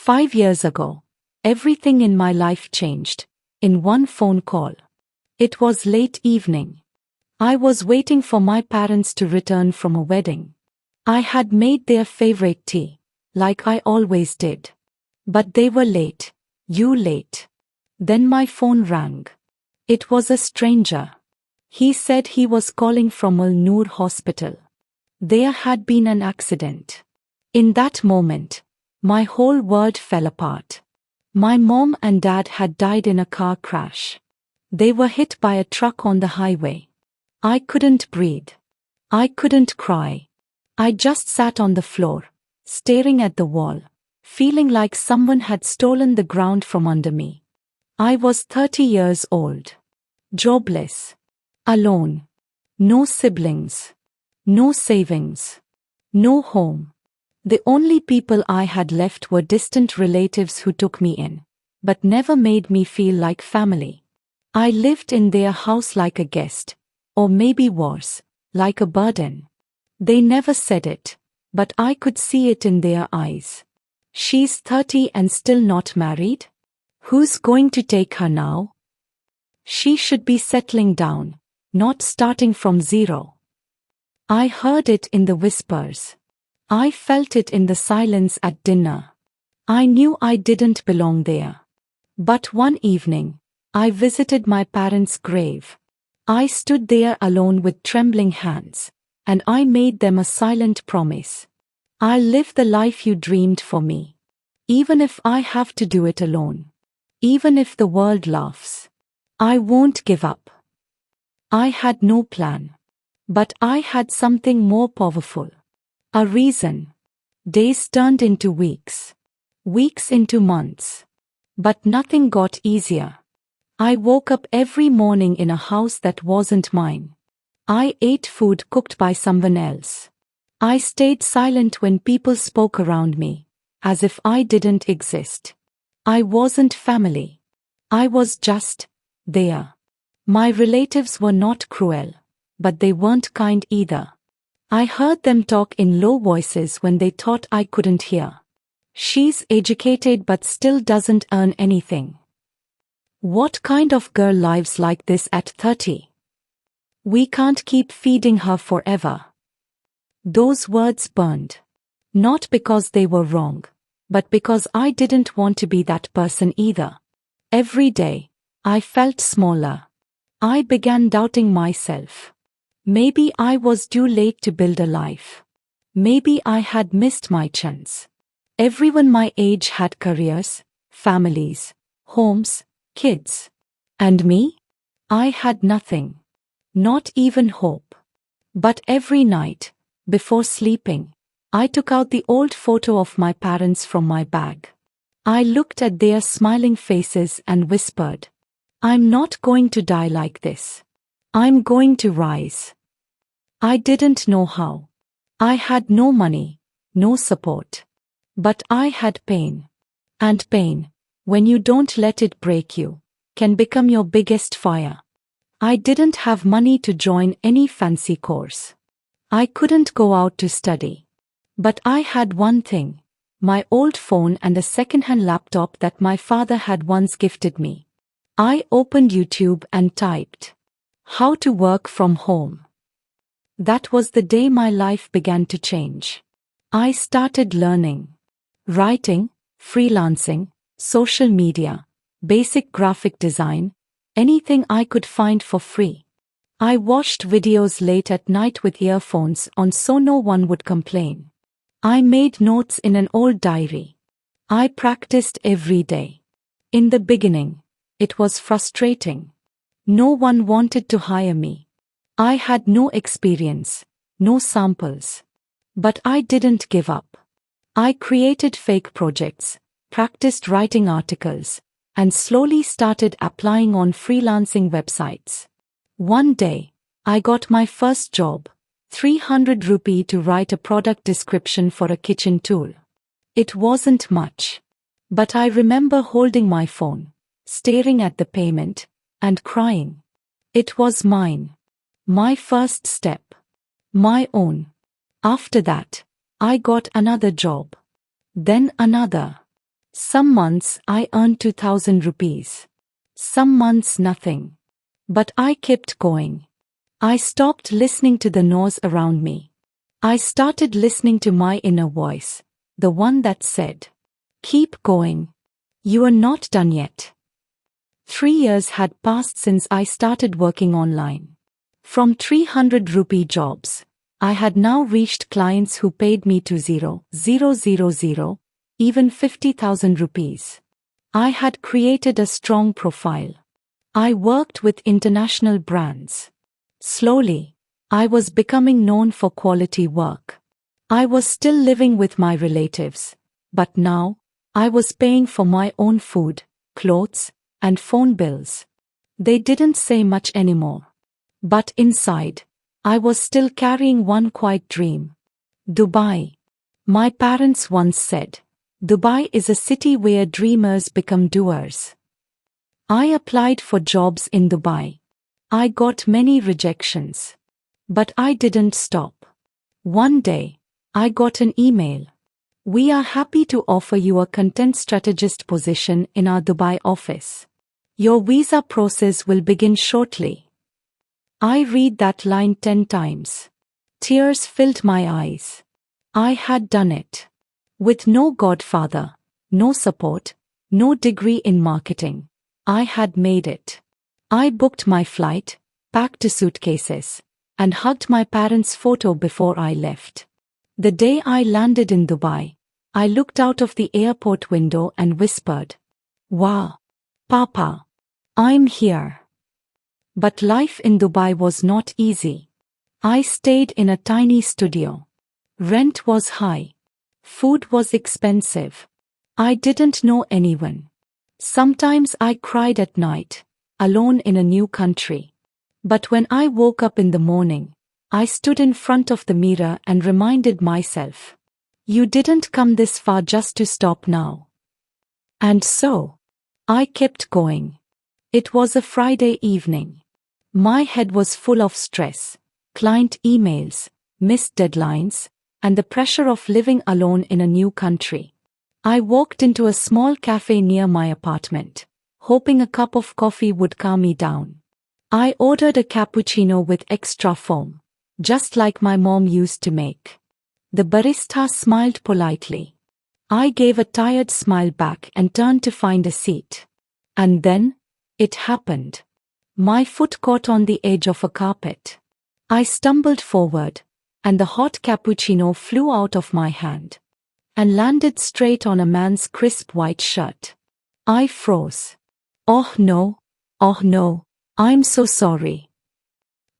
5 years ago, everything in my life changed, in one phone call. It was late evening. I was waiting for my parents to return from a wedding. I had made their favorite tea, like I always did. But they were late. You late. Then my phone rang. It was a stranger. He said he was calling from Al Noor Hospital. There had been an accident. In that moment, my whole world fell apart. My mom and dad had died in a car crash. They were hit by a truck on the highway. I couldn't breathe. I couldn't cry. I just sat on the floor, staring at the wall, feeling like someone had stolen the ground from under me. I was 30 years old. Jobless. Alone. No siblings. No savings. No home. The only people I had left were distant relatives who took me in, but never made me feel like family. I lived in their house like a guest, or maybe worse, like a burden. They never said it, but I could see it in their eyes. She's 30 and still not married? Who's going to take her now? She should be settling down, not starting from zero. I heard it in the whispers. I felt it in the silence at dinner. I knew I didn't belong there. But one evening, I visited my parents' grave. I stood there alone with trembling hands, and I made them a silent promise. I'll live the life you dreamed for me. Even if I have to do it alone. Even if the world laughs. I won't give up. I had no plan. But I had something more powerful. A reason. Days turned into weeks. Weeks into months. But nothing got easier. I woke up every morning in a house that wasn't mine. I ate food cooked by someone else. I stayed silent when people spoke around me, as if I didn't exist. I wasn't family. I was just there. My relatives were not cruel, but they weren't kind either. I heard them talk in low voices when they thought I couldn't hear. She's educated but still doesn't earn anything. What kind of girl lives like this at 30? We can't keep feeding her forever. Those words burned. Not because they were wrong, but because I didn't want to be that person either. Every day, I felt smaller. I began doubting myself. Maybe I was too late to build a life. Maybe I had missed my chance. Everyone my age had careers, families, homes, kids. And me? I had nothing. Not even hope. But every night, before sleeping, I took out the old photo of my parents from my bag. I looked at their smiling faces and whispered, I'm not going to die like this. I'm going to rise. I didn't know how. I had no money, no support. But I had pain. And pain, when you don't let it break you, can become your biggest fire. I didn't have money to join any fancy course. I couldn't go out to study. But I had one thing, my old phone and a second-hand laptop that my father had once gifted me. I opened YouTube and typed, how to work from home. That was the day my life began to change. I started learning. Writing, freelancing, social media, basic graphic design, anything I could find for free. I watched videos late at night with earphones on so no one would complain. I made notes in an old diary. I practiced every day. In the beginning, it was frustrating. No one wanted to hire me. I had no experience, no samples. But I didn't give up. I created fake projects, practiced writing articles, and slowly started applying on freelancing websites. One day, I got my first job, 300 rupee to write a product description for a kitchen tool. It wasn't much. But I remember holding my phone, staring at the payment, and crying. It was mine. My first step. My own. After that, I got another job. Then another. Some months I earned 2000 rupees. Some months nothing. But I kept going. I stopped listening to the noise around me. I started listening to my inner voice, the one that said, "Keep going. You are not done yet." 3 years had passed since I started working online. From 300 rupee jobs, I had now reached clients who paid me 20,000, even 50,000 rupees. I had created a strong profile. I worked with international brands. Slowly, I was becoming known for quality work. I was still living with my relatives, but now, I was paying for my own food, clothes, and phone bills. They didn't say much anymore. But inside, I was still carrying one quiet dream. Dubai. My parents once said, Dubai is a city where dreamers become doers. I applied for jobs in Dubai. I got many rejections. But I didn't stop. One day, I got an email. "We are happy to offer you a content strategist position in our Dubai office. Your visa process will begin shortly." I read that line 10 times. Tears filled my eyes. I had done it. With no godfather, no support, no degree in marketing, I had made it. I booked my flight, packed suitcases, and hugged my parents' photo before I left. The day I landed in Dubai, I looked out of the airport window and whispered, "Wow, Papa, I'm here." But life in Dubai was not easy. I stayed in a tiny studio. Rent was high. Food was expensive. I didn't know anyone. Sometimes I cried at night, alone in a new country. But when I woke up in the morning, I stood in front of the mirror and reminded myself, "You didn't come this far just to stop now." And so, I kept going. It was a Friday evening. My head was full of stress, client emails, missed deadlines, and the pressure of living alone in a new country. I walked into a small cafe near my apartment, hoping a cup of coffee would calm me down. I ordered a cappuccino with extra foam, just like my mom used to make. The barista smiled politely. I gave a tired smile back and turned to find a seat. And then, it happened. My foot caught on the edge of a carpet. I stumbled forward, and the hot cappuccino flew out of my hand and landed straight on a man's crisp white shirt. I froze. Oh no, I'm so sorry."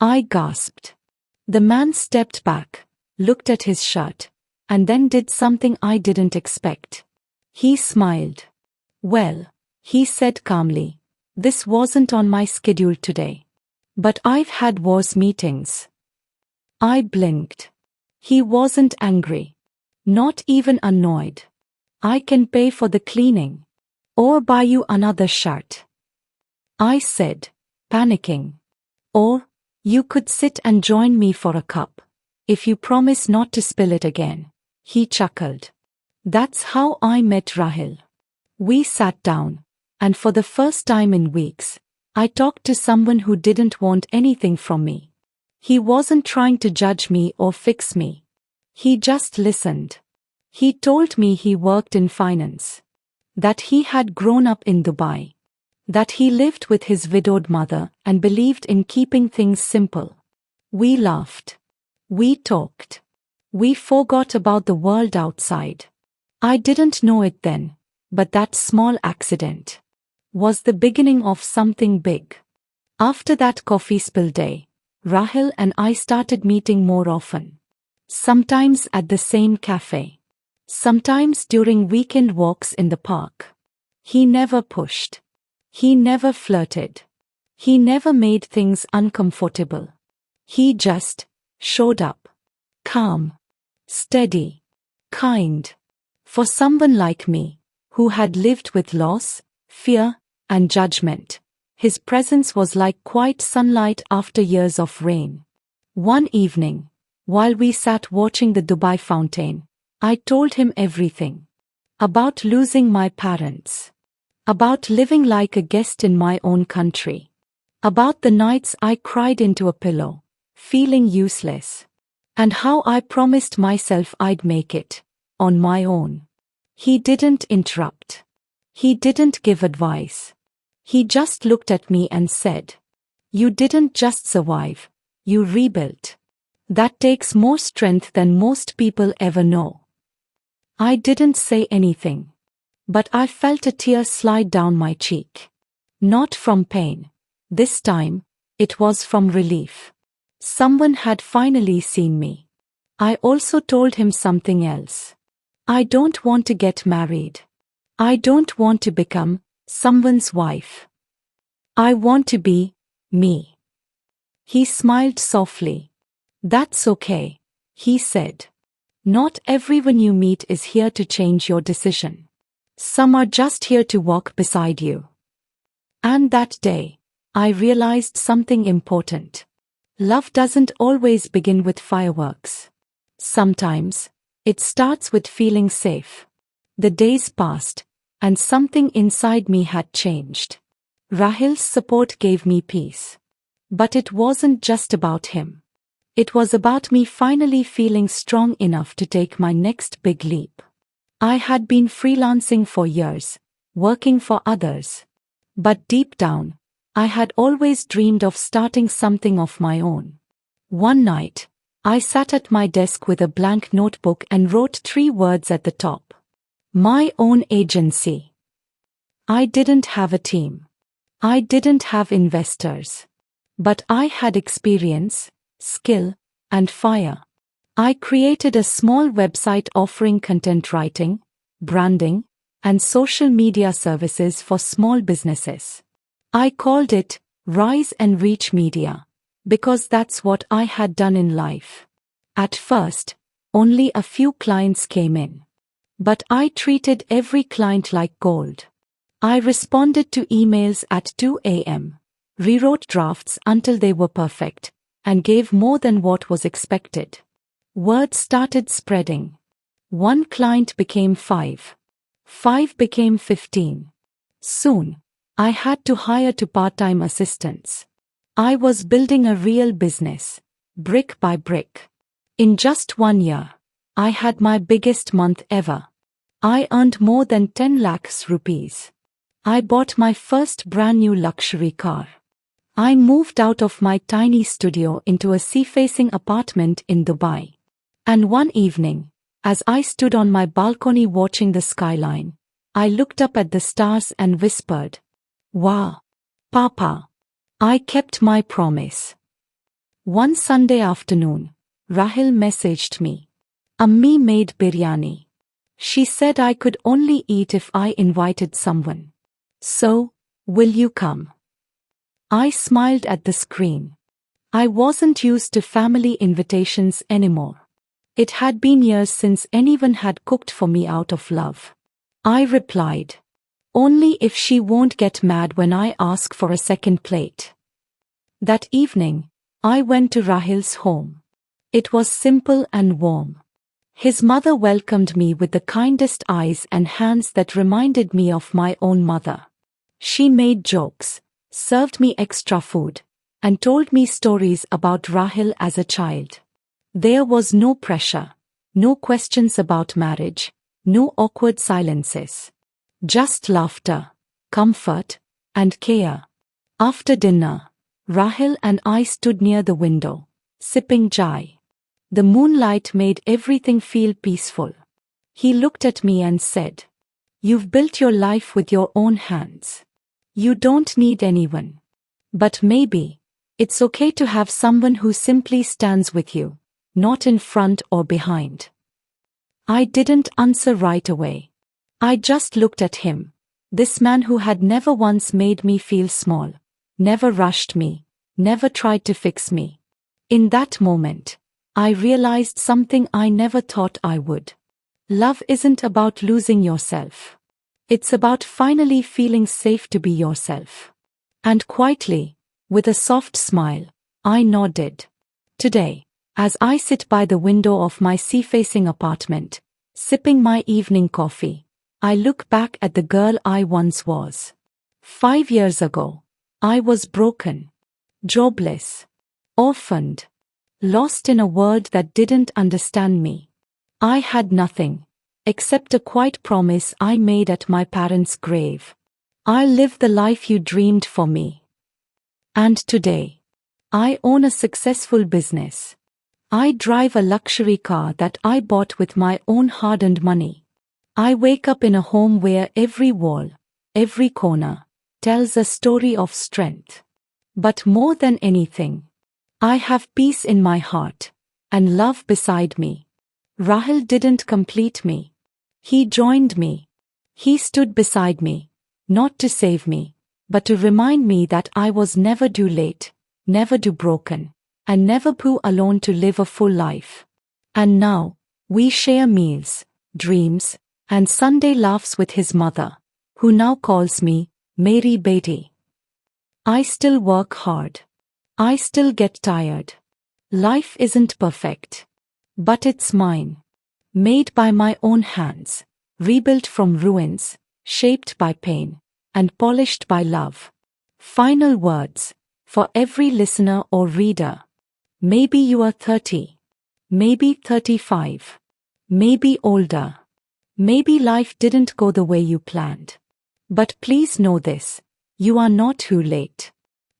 I gasped. The man stepped back, looked at his shirt, and then did something I didn't expect. He smiled. "Well," he said calmly, "this wasn't on my schedule today. But I've had worse meetings." I blinked. He wasn't angry. Not even annoyed. "I can pay for the cleaning. Or buy you another shirt," I said, panicking. "Or, you could sit and join me for a cup, if you promise not to spill it again." He chuckled. That's how I met Rahil. We sat down, and for the first time in weeks, I talked to someone who didn't want anything from me. He wasn't trying to judge me or fix me. He just listened. He told me he worked in finance, that he had grown up in Dubai, that he lived with his widowed mother and believed in keeping things simple. We laughed. We talked. We forgot about the world outside. I didn't know it then, but that small accident was the beginning of something big. After that coffee spill day, Rahil and I started meeting more often. Sometimes at the same cafe. Sometimes during weekend walks in the park. He never pushed. He never flirted. He never made things uncomfortable. He just showed up. Calm. Steady. Kind. For someone like me, who had lived with loss, fear, and judgment, his presence was like quiet sunlight after years of rain. One evening, while we sat watching the Dubai fountain, I told him everything. about losing my parents, about living like a guest in my own country, about the nights I cried into a pillow, feeling useless, and how I promised myself I'd make it, on my own. He didn't interrupt. He didn't give advice. He just looked at me and said, "You didn't just survive, you rebuilt. That takes more strength than most people ever know." I didn't say anything, but I felt a tear slide down my cheek. Not from pain. This time, it was from relief. Someone had finally seen me. I also told him something else. I don't want to get married. I don't want to become someone's wife. I want to be me. He smiled softly. "That's okay," he said. "Not everyone you meet is here to change your decision. Some are just here to walk beside you." And that day, I realized something important. Love doesn't always begin with fireworks. Sometimes, it starts with feeling safe. The days passed, and something inside me had changed. Rahil's support gave me peace. But it wasn't just about him. It was about me finally feeling strong enough to take my next big leap. I had been freelancing for years, working for others. But deep down, I had always dreamed of starting something of my own. One night, I sat at my desk with a blank notebook and wrote 3 words at the top. My own agency. I didn't have a team. I didn't have investors. But I had experience, skill, and fire. I created a small website offering content writing, branding, and social media services for small businesses. I called it Rise and Reach Media, because that's what I had done in life. At first, only a few clients came in. But I treated every client like gold. I responded to emails at 2 a.m., rewrote drafts until they were perfect, and gave more than what was expected. Word started spreading. 1 client became 5. 5 became 15. Soon, I had to hire 2 part-time assistants. I was building a real business, brick by brick. In just 1 year, I had my biggest month ever. I earned more than 10 lakhs rupees. I bought my first brand new luxury car. I moved out of my tiny studio into a sea-facing apartment in Dubai. And one evening, as I stood on my balcony watching the skyline, I looked up at the stars and whispered, "Wow, Papa, I kept my promise." One Sunday afternoon, Rahil messaged me. "Ammi made biryani. She said I could only eat if I invited someone. So, will you come?" I smiled at the screen. I wasn't used to family invitations anymore. It had been years since anyone had cooked for me out of love. I replied, "Only if she won't get mad when I ask for a second plate." That evening, I went to Rahil's home. It was simple and warm. His mother welcomed me with the kindest eyes and hands that reminded me of my own mother. She made jokes, served me extra food, and told me stories about Rahil as a child. There was no pressure, no questions about marriage, no awkward silences. Just laughter, comfort, and care. After dinner, Rahil and I stood near the window, sipping chai. The moonlight made everything feel peaceful. He looked at me and said, "You've built your life with your own hands. You don't need anyone. But maybe, it's okay to have someone who simply stands with you, not in front or behind." I didn't answer right away. I just looked at him, this man who had never once made me feel small, never rushed me, never tried to fix me. In that moment, I realized something I never thought I would. Love isn't about losing yourself. It's about finally feeling safe to be yourself. And quietly, with a soft smile, I nodded. Today, as I sit by the window of my sea-facing apartment, sipping my evening coffee, I look back at the girl I once was. 5 years ago, I was broken, jobless, orphaned, lost in a world that didn't understand me. I had nothing, except a quiet promise I made at my parents' grave. I'll live the life you dreamed for me. And today, I own a successful business. I drive a luxury car that I bought with my own hard-earned money. I wake up in a home where every wall, every corner, tells a story of strength. But more than anything, I have peace in my heart and love beside me. Rahul didn't complete me. He joined me. He stood beside me, not to save me, but to remind me that I was never too late, never too broken, and never too alone to live a full life. And now, we share meals, dreams, and Sunday laughs with his mother, who now calls me Meri Beti. I still work hard. I still get tired. Life isn't perfect. But it's mine. Made by my own hands, rebuilt from ruins, shaped by pain, and polished by love. Final words, for every listener or reader. Maybe you are 30. Maybe 35. Maybe older. Maybe life didn't go the way you planned. But please know this, you are not too late.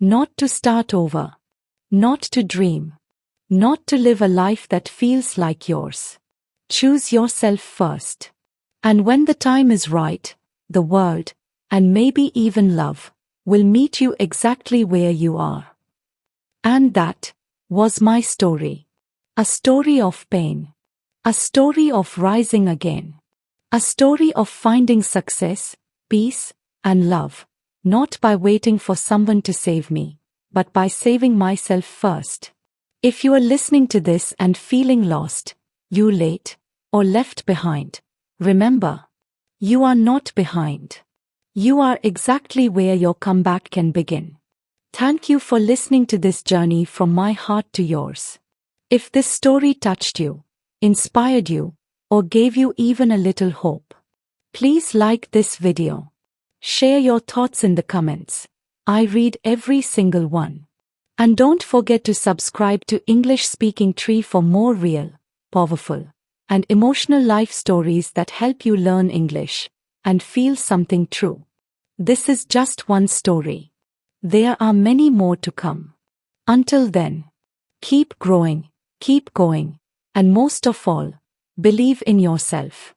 Not to start over. Not to dream. Not to live a life that feels like yours. Choose yourself first. And when the time is right, the world, and maybe even love, will meet you exactly where you are. And that was my story. A story of pain. A story of rising again. A story of finding success, peace, and love, not by waiting for someone to save me, but by saving myself first. If you are listening to this and feeling lost, you late, or left behind, remember, you are not behind. You are exactly where your comeback can begin. Thank you for listening to this journey from my heart to yours. If this story touched you, inspired you, or gave you even a little hope, please like this video. Share your thoughts in the comments. I read every single one. And don't forget to subscribe to English Speaking Tree for more real, powerful, and emotional life stories that help you learn English and feel something true. This is just one story. There are many more to come. Until then, keep growing, keep going, and most of all, believe in yourself.